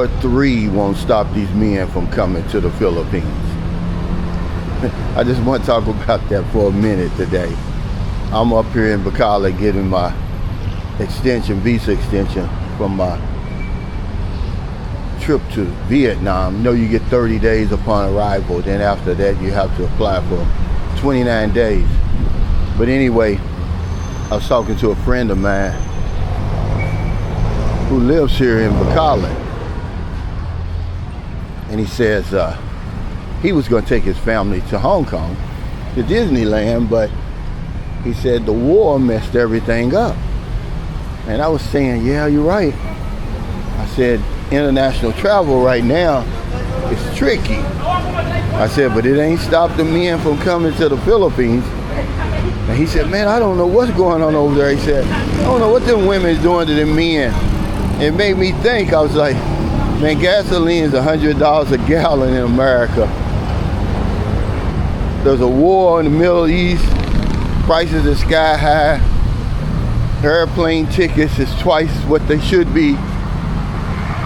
War III won't stop these men from coming to the Philippines. I just want to talk about that for a minute today. I'm up here in Bali getting my visa extension from my trip to Vietnam. You know, you get 30 days upon arrival, then after that you have to apply for 29 days. But anyway, I was talking to a friend of mine who lives here in Bali, and he says he was going to take his family to Hong Kong, to Disneyland, but he said the war messed everything up. And I was saying, yeah, you're right. I said, international travel right now is tricky. I said, but it ain't stopped the men from coming to the Philippines. And he said, man, I don't know what's going on over there. He said, I don't know what them women's doing to them men. It made me think. I was like, man, gasoline is $100 a gallon in America. There's a war in the Middle East. Prices are sky high. Airplane tickets is twice what they should be.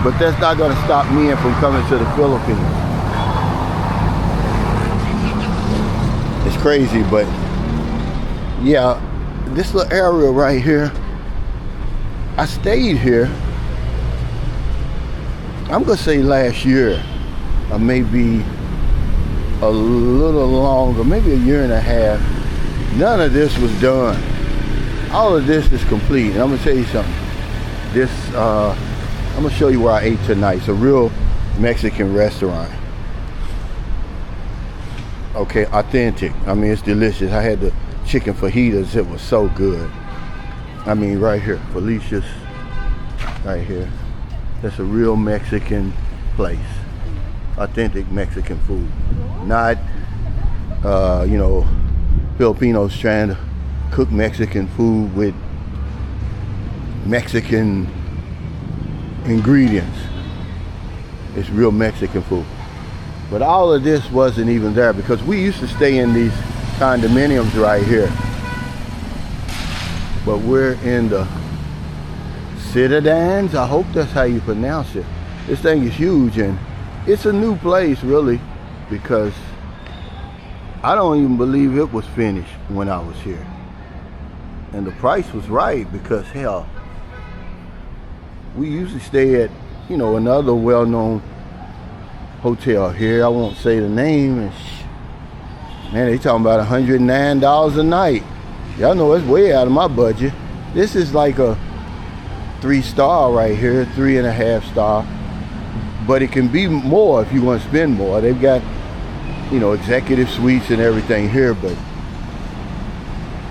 But that's not going to stop men from coming to the Philippines. It's crazy, but yeah, this little area right here, I stayed here, I'm going to say last year, or maybe a little longer, maybe a year and a half. None of this was done. All of this is complete. And I'm going to tell you something. This, I'm going to show you where I ate tonight. It's a real Mexican restaurant. Okay, authentic. I mean, it's delicious. I had the chicken fajitas. It was so good. I mean, right here, Felicia's, right here. That's a real Mexican place. Authentic Mexican food. Not, you know, Filipinos trying to cook Mexican food with Mexican ingredients. It's real Mexican food. But all of this wasn't even there because we used to stay in these condominiums right here. But we're in the Citadines. I hope that's how you pronounce it. This thing is huge, and it's a new place really, because I don't even believe it was finished when I was here. And the price was right, because hell, we usually stay at, you know, another well-known hotel here. I won't say the name. And man, they talking about $109 a night. Y'all know it's way out of my budget. This is like a 3-star right here, 3.5 star. But it can be more if you want to spend more. They've got, you know, executive suites and everything here, but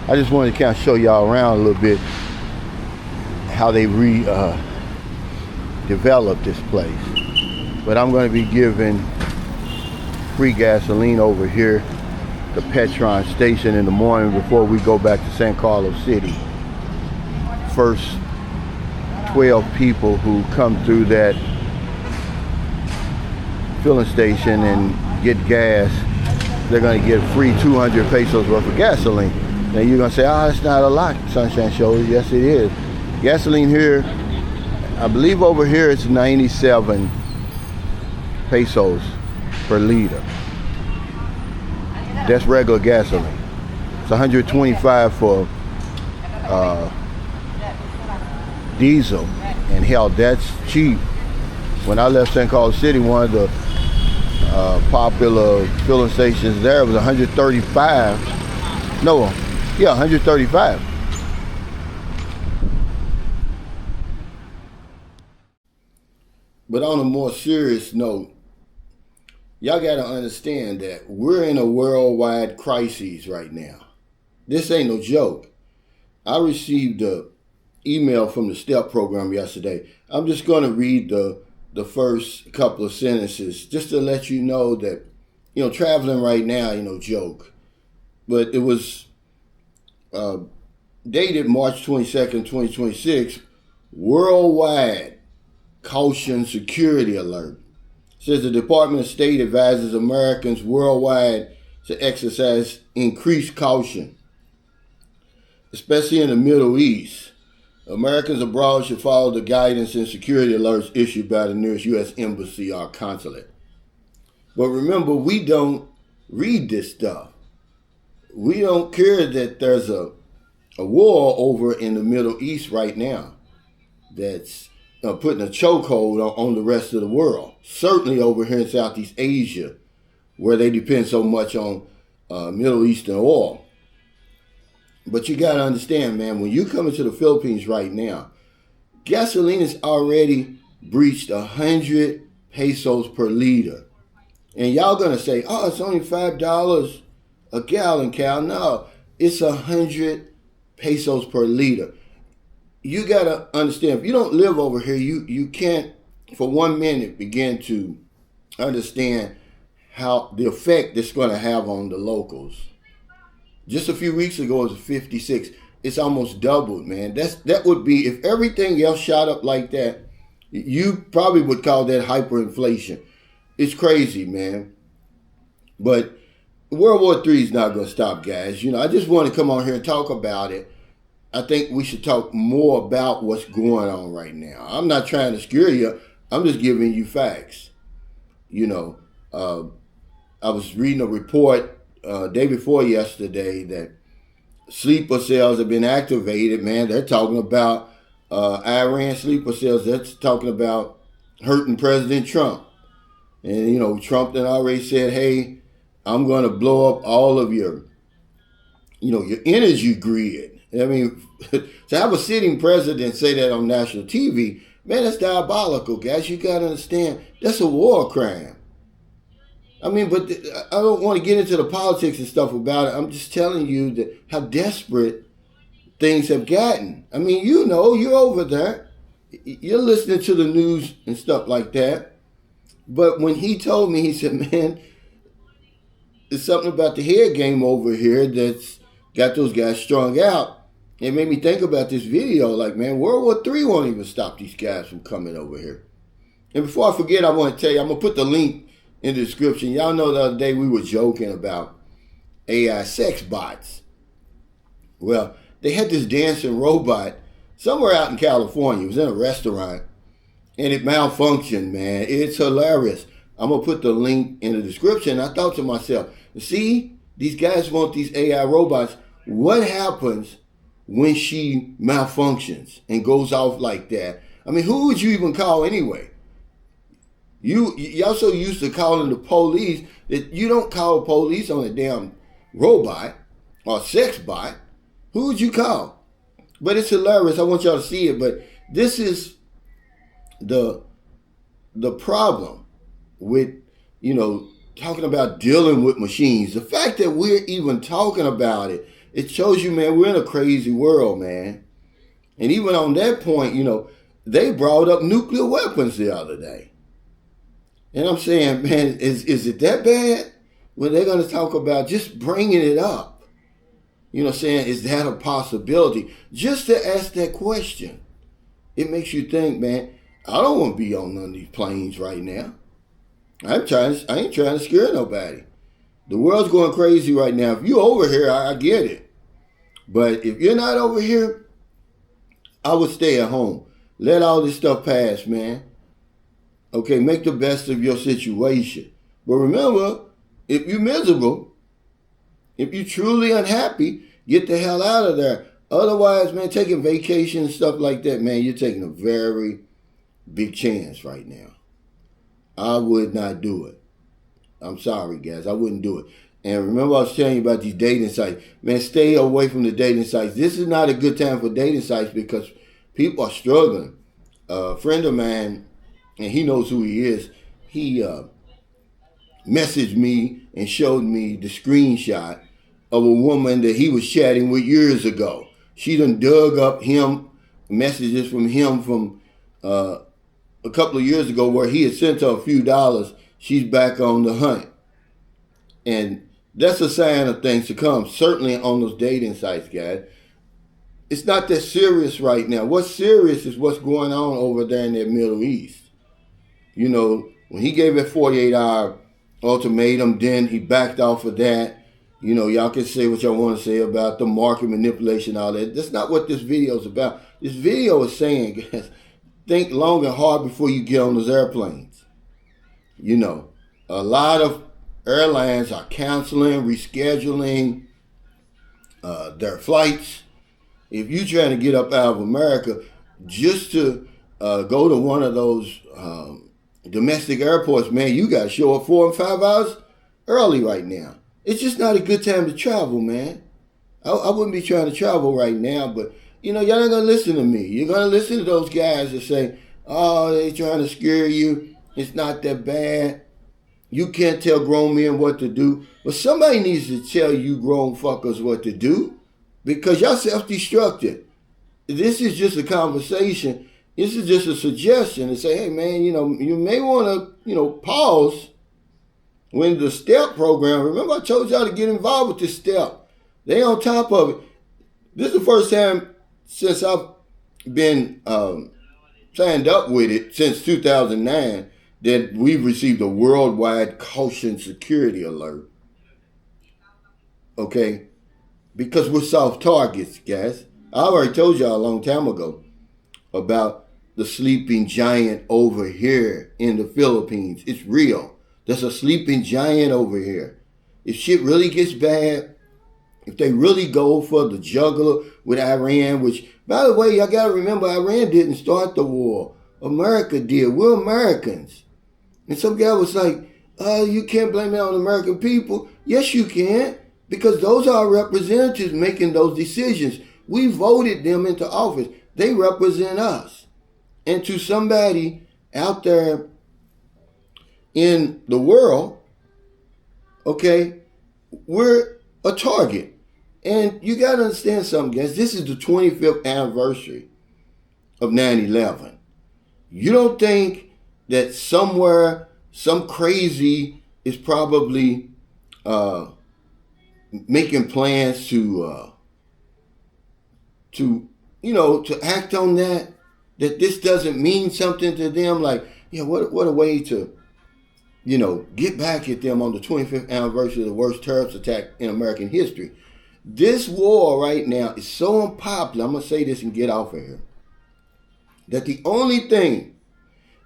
I just wanted to kind of show y'all around a little bit how they developed this place. But I'm going to be giving free gasoline over here, the Petron station, in the morning before we go back to San Carlos City. First 12 people who come through that filling station and get gas, they're going to get free 200 pesos worth of gasoline. Now you're going to say, oh, that's not a lot, Sunshine Shows. Yes, it is. Gasoline here, I believe over here it's 97 pesos per liter. That's regular gasoline. It's 125 for diesel. And hell, that's cheap. When I left San Carlos City, one of the popular filling stations there was 135. No, yeah, 135. But on a more serious note, y'all got to understand that we're in a worldwide crisis right now. This ain't no joke. I received an email from the STEP program yesterday. I'm just going to read the first couple of sentences just to let you know that, you know, traveling right now, you know, joke. But it was dated March 22nd, 2026, worldwide caution security alert. Says the Department of State advises Americans worldwide to exercise increased caution, especially in the Middle East, Americans abroad should follow the guidance and security alerts issued by the nearest U.S. embassy or consulate. But remember, we don't read this stuff. We don't care that there's a war over in the Middle East right now that's putting a chokehold on the rest of the world. Certainly over here in Southeast Asia, where they depend so much on Middle Eastern oil. But you got to understand, man, when you come into the Philippines right now, gasoline has already breached 100 pesos per liter. And y'all going to say, oh, it's only $5 a gallon, Cal. No, it's 100 pesos per liter. You got to understand, if you don't live over here, you can't for 1 minute begin to understand how the effect it's going to have on the locals. Just a few weeks ago, it was 56. It's almost doubled, man. That would be, if everything else shot up like that, you probably would call that hyperinflation. It's crazy, man. But World War III is not going to stop, guys. I just want to come on here and talk about it. I think we should talk more about what's going on right now. I'm not trying to scare you. I'm just giving you facts. I was reading a report day before yesterday that sleeper cells have been activated, man. They're talking about Iran sleeper cells. They're talking about hurting President Trump. And, Trump then already said, hey, I'm going to blow up all of your energy grid. I mean, to have a sitting president say that on national TV, man, that's diabolical, guys. You got to understand, that's a war crime. I mean, but I don't want to get into the politics and stuff about it. I'm just telling you that how desperate things have gotten. I mean, you're over there. You're listening to the news and stuff like that. But when he told me, he said, man, there's something about the head game over here that's got those guys strung out. It made me think about this video. Like, man, World War III won't even stop these guys from coming over here. And before I forget, I want to tell you, I'm going to put the link in the description. Y'all know the other day we were joking about AI sex bots. Well, they had this dancing robot somewhere out in California. It was in a restaurant, and it malfunctioned, man. It's hilarious. I'm going to put the link in the description. I thought to myself, see, these guys want these AI robots. What happens when she malfunctions and goes off like that? I mean, who would you even call anyway? Y'all so used to calling the police that you don't call police on a damn robot or sex bot. Who would you call? But it's hilarious. I want y'all to see it. But this is the problem with, talking about dealing with machines. The fact that we're even talking about it, it shows you, man, we're in a crazy world, man. And even on that point, they brought up nuclear weapons the other day. And I'm saying, man, is it that bad? When they're going to talk about just bringing it up. Saying, is that a possibility? Just to ask that question. It makes you think, man, I don't want to be on none of these planes right now. I ain't trying to scare nobody. The world's going crazy right now. If you're over here, I get it. But if you're not over here, I would stay at home. Let all this stuff pass, man. Okay, make the best of your situation. But remember, if you're miserable, if you're truly unhappy, get the hell out of there. Otherwise, man, taking vacation and stuff like that, man, you're taking a very big chance right now. I would not do it. I'm sorry, guys. I wouldn't do it. And remember I was telling you about these dating sites. Man, stay away from the dating sites. This is not a good time for dating sites because people are struggling. A friend of mine, and he knows who he is, he messaged me and showed me the screenshot of a woman that he was chatting with years ago. She done dug up messages from him from a couple of years ago where he had sent her a few dollars. She's back on the hunt. And that's a sign of things to come, certainly on those dating sites, guys. It's not that serious right now. What's serious is what's going on over there in that Middle East. When he gave that 48-hour ultimatum, then he backed off of that. Y'all can say what y'all want to say about the market manipulation, all that. That's not what this video is about. This video is saying, guys, think long and hard before you get on those airplanes. You know, a lot of airlines are canceling, rescheduling their flights. If you're trying to get up out of America just to go to one of those domestic airports, man, you got to show up 4 and 5 hours early right now. It's just not a good time to travel, man. I wouldn't be trying to travel right now, but, you know, y'all not going to listen to me. You're going to listen to those guys that say, oh, they trying to scare you. It's not that bad. You can't tell grown men what to do. But somebody needs to tell you grown fuckers what to do because y'all self-destructed. This is just a conversation. This is just a suggestion to say, hey, man, you know, you may want to, you know, pause when the STEP program. Remember I told y'all to get involved with this STEP. They on top of it. This is the first time since I've been signed up with it since 2009 that we've received a worldwide caution security alert. Okay? Because we're soft targets, guys. I already told y'all a long time ago about the sleeping giant over here in the Philippines. It's real. There's a sleeping giant over here. If shit really gets bad, if they really go for the juggler with Iran, which, by the way, y'all got to remember, Iran didn't start the war. America did. We're Americans. And some guy was like, you can't blame it on the American people. Yes, you can, because those are our representatives making those decisions. We voted them into office. They represent us. And to somebody out there in the world, okay, we're a target. And you got to understand something, guys. This is the 25th anniversary of 9/11. You don't think that somewhere, some crazy is probably making plans to act on that this doesn't mean something to them? Like, yeah, what a way to, get back at them on the 25th anniversary of the worst terrorist attack in American history. This war right now is so unpopular, I'm going to say this and get off of here, that the only thing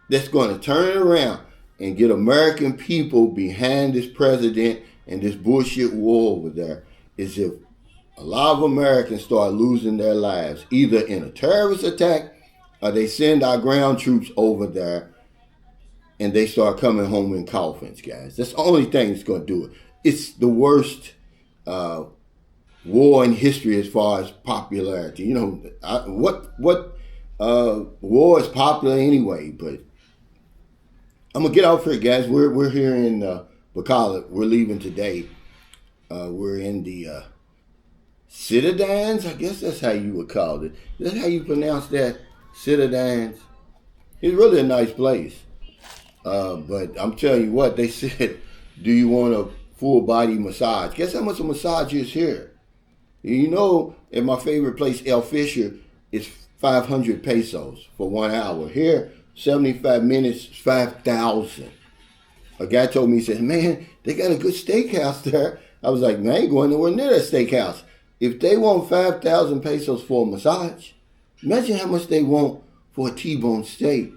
that's going to turn it around and get American people behind this president and this bullshit war over there is if a lot of Americans start losing their lives, either in a terrorist attack or they send our ground troops over there and they start coming home in coffins, guys. That's the only thing that's going to do it. It's the worst war in history as far as popularity. What war is popular anyway, but I'm going to get out here, guys. We're here in Bacala. We're leaving today. We're in the Citadines. I guess that's how you would call it. Is that how you pronounce that? Citadines. It's really a nice place. But I'm telling you what, they said, do you want a full body massage? Guess how much a massage is here? At my favorite place, El Fisher, it's 500 pesos for 1 hour. Here, 75 minutes, 5,000. A guy told me, he said, man, they got a good steakhouse there. I was like, man, I ain't going nowhere near that steakhouse. If they want 5,000 pesos for a massage, imagine how much they want for a T-bone steak.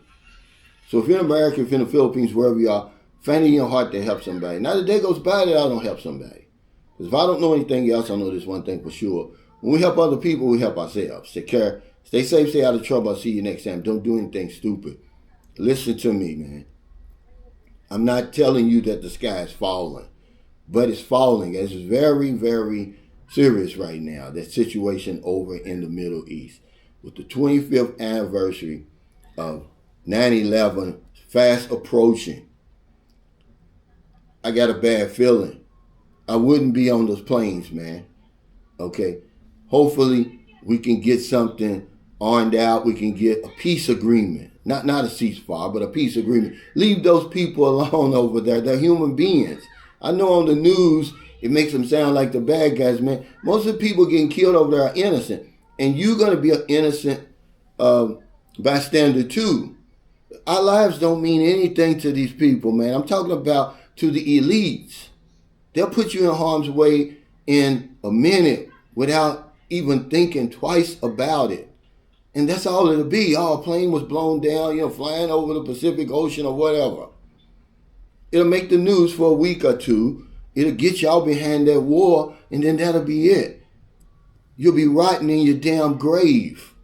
So if you're in America, if you're in the Philippines, wherever you are, find it in your heart to help somebody. Now the day goes by that I don't help somebody. Because if I don't know anything else, I know this one thing for sure. When we help other people, we help ourselves. Take care. Stay safe, stay out of trouble. I'll see you next time. Don't do anything stupid. Listen to me, man. I'm not telling you that the sky is falling, but it's falling. It's very, very serious right now, that situation over in the Middle East. With the 25th anniversary of 9/11 fast approaching, I got a bad feeling. I wouldn't be on those planes, man. Okay? Hopefully, we can get something ironed out. We can get a peace agreement. Not a ceasefire, but a peace agreement. Leave those people alone over there. They're human beings. I know on the news, it makes them sound like the bad guys, man. Most of the people getting killed over there are innocent. And you're going to be an innocent bystander too. Our lives don't mean anything to these people, man. I'm talking about to the elites. They'll put you in harm's way in a minute without even thinking twice about it. And that's all it'll be. Oh, a plane was blown down, flying over the Pacific Ocean or whatever. It'll make the news for a week or two. It'll get y'all behind that war, and then that'll be it. You'll be rotting in your damn grave.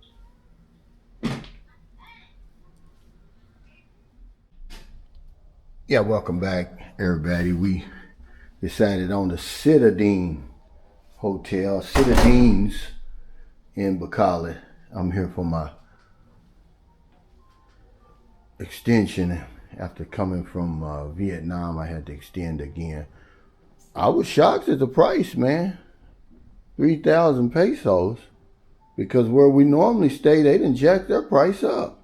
Yeah, welcome back, everybody. We decided on the Citadine Hotel, Citadines in Bali. I'm here for my extension. After coming from Vietnam, I had to extend again. I was shocked at the price, man. 3,000 pesos. Because where we normally stay, they didn't jack their price up.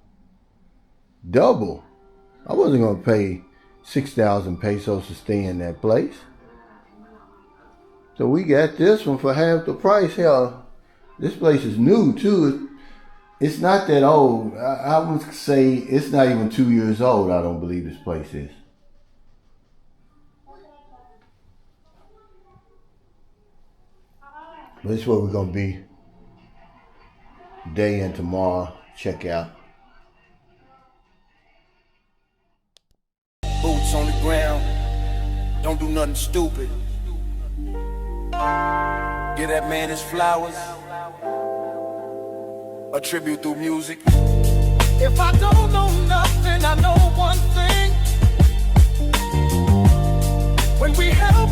Double. I wasn't going to pay 6,000 pesos to stay in that place. So we got this one for half the price. Hell, this place is new too. It's not that old. I would say it's not even 2 years old. I don't believe this place is. But this is where we're going to be today and tomorrow. Check out. Boots on the ground. Don't do nothing stupid. Give that man his flowers. A tribute through music. If I don't know nothing, I know one thing. When we held